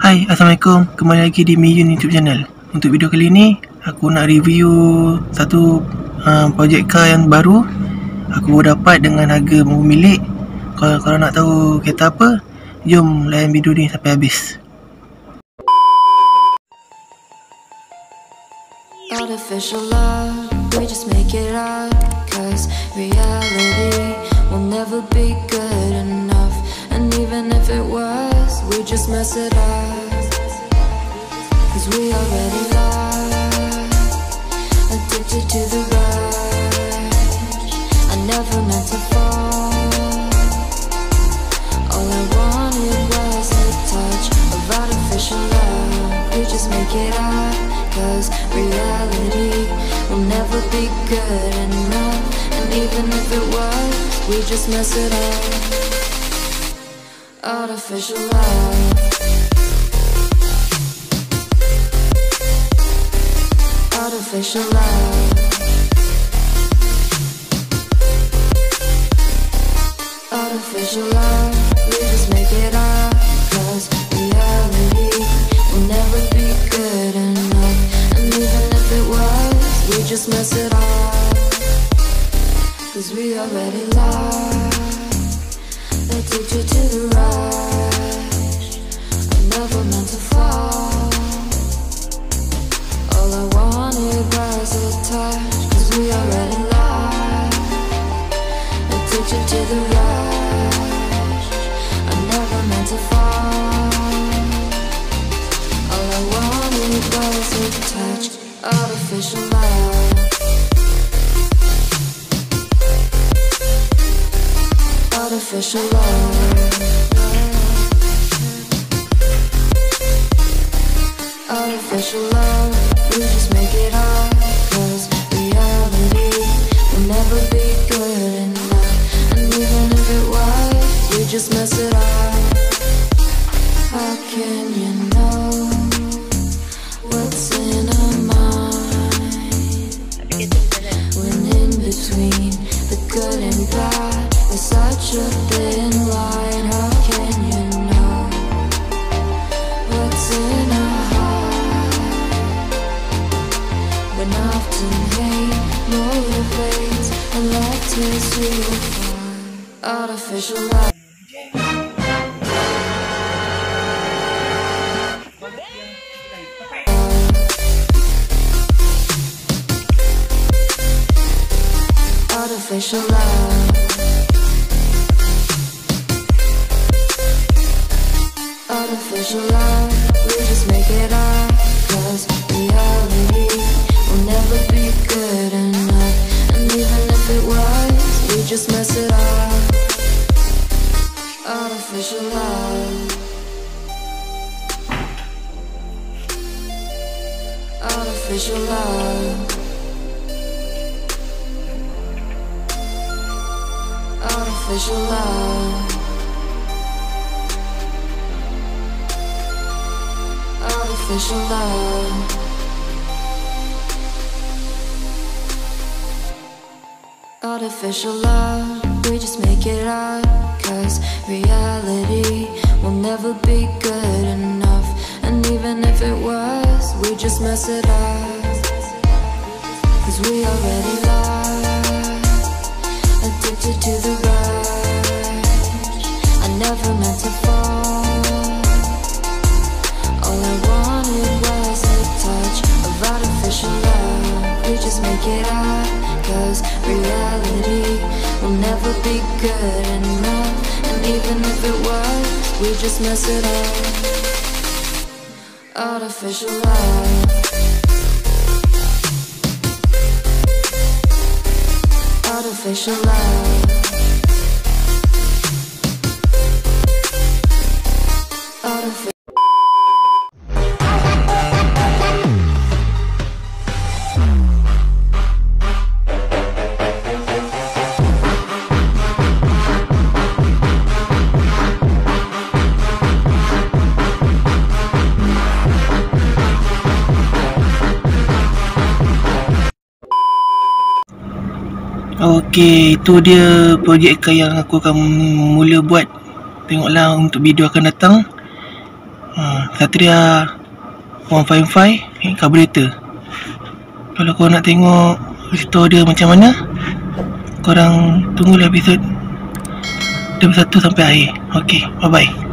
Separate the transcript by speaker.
Speaker 1: Hai, Assalamualaikum. Kembali lagi di Miyun YouTube channel. Untuk video kali ini, aku nak review satu projek car yang baru. Aku baru dapat dengan harga milik. Kalau nak tahu kereta apa, jom layan video ni sampai habis.
Speaker 2: Artificial love, we just make it up, cause reality will never be good enough. And even if it was, we just mess it up, cause we already lost, addicted to the rush. I never meant to fall, all I wanted was a touch of artificial love. We just make it up, cause reality will never be good enough. And even if it was, we just mess it up. Artificial love, artificial love, artificial love. We just make it up, cause reality will never be good enough. And even if it was, we just mess it up, cause we already lost, addicted to the rush. I never meant to fall, all I wanted was a touch, cause we already lost, addicted to the rush. I never meant to fall, all I wanted was a touch. Artificial love, artificial love, artificial love. We just make it up, cause reality will never be good enough. And even if it was, we just mess it up. How can you know what's in our mind, when in between the good and bad there's such a thin line? How can you know what's in our heart, when often hate motivates and love takes you apart? Artificial love, artificial love, artificial love. We just make it up, cause reality will never be good enough. And even if it was, we just mess it up. Artificial love, artificial love, artificial love, artificial love, artificial love. We just make it up, cause reality will never be good enough. And even if it was, we just mess it up, cause we already lost, addicted to the rush. I never meant to fall, all I wanted was a touch of artificial love. We just make it up, cause reality will never be good enough. And even if it was, we just mess it up. Artificial love, artificial love, artificial.
Speaker 1: Okey, itu dia projek car yang aku akan mula buat. Tengoklah untuk video akan datang. Satria 1.5 carburetor. Kalau korang nak tengok restore dia macam mana, korang tunggulah episod 1 sampai akhir. Okay, bye bye.